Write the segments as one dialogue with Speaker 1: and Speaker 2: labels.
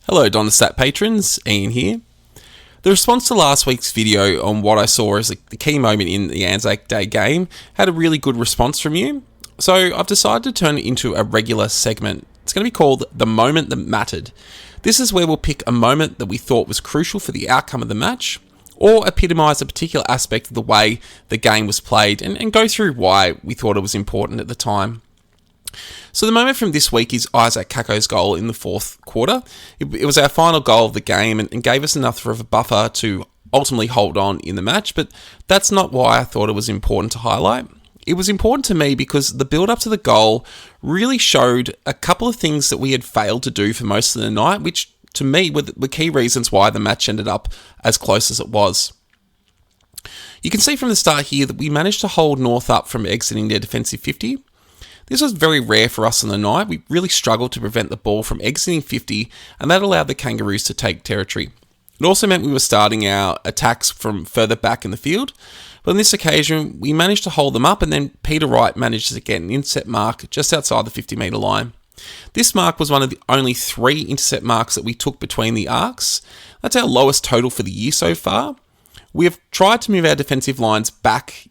Speaker 1: Hello Donistat patrons, Ian here. The response to last week's video on what I saw as the key moment in the Anzac Day game had a really good response from you, so I've decided to turn it into a regular segment. It's going to be called The Moment That Mattered. This is where we'll pick a moment that we thought was crucial for the outcome of the match, or epitomise a particular aspect of the way the game was played, and go through why we thought it was important at the time. So the moment from this week is Isaac Kako's goal in the fourth quarter. It was our final goal of the game and gave us enough of a buffer to ultimately hold on in the match, but that's not why I thought it was important to highlight. It was important to me because the build-up to the goal really showed a couple of things that we had failed to do for most of the night, which to me were the key reasons why the match ended up as close as it was. You can see from the start here that we managed to hold North up from exiting their defensive 50. This was very rare for us on the night. We really struggled to prevent the ball from exiting 50, and that allowed the Kangaroos to take territory. It also meant we were starting our attacks from further back in the field, but on this occasion, we managed to hold them up, and then Peter Wright managed to get an intercept mark just outside the 50-metre line. This mark was one of the only 3 intercept marks that we took between the arcs. That's our lowest total for the year so far. We have tried to move our defensive lines back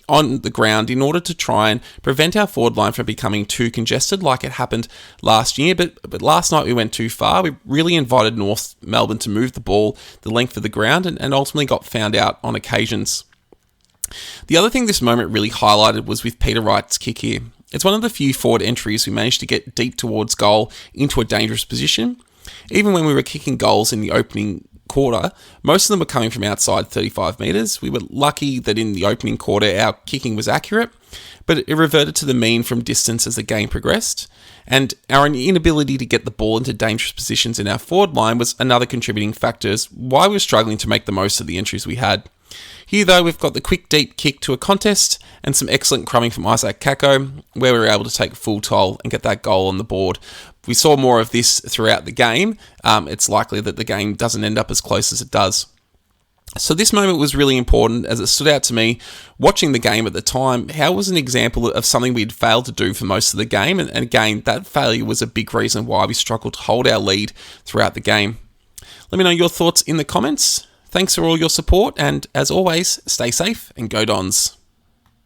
Speaker 1: on the ground in order to try and prevent our forward line from becoming too congested like it happened last year, but last night we went too far. We really invited North Melbourne to move the ball the length of the ground and ultimately got found out on occasions. The other thing this moment really highlighted was with Peter Wright's kick here. It's one of the few forward entries we managed to get deep towards goal into a dangerous position. Even when we were kicking goals in the opening quarter, most of them were coming from outside 35 metres. We were lucky that in the opening quarter our kicking was accurate, but it reverted to the mean from distance as the game progressed, and our inability to get the ball into dangerous positions in our forward line was another contributing factor as why we were struggling to make the most of the entries we had. Here though, we've got the quick deep kick to a contest and some excellent crumbing from Isaac Kako, where we were able to take full toll and get that goal on the board. If we saw more of this throughout the game, it's likely that the game doesn't end up as close as it does. So this moment was really important as it stood out to me watching the game at the time. How it was an example of something we'd failed to do for most of the game, and again, that failure was a big reason why we struggled to hold our lead throughout the game. Let me know your thoughts in the comments. Thanks for all your support, and as always, stay safe and go Dons.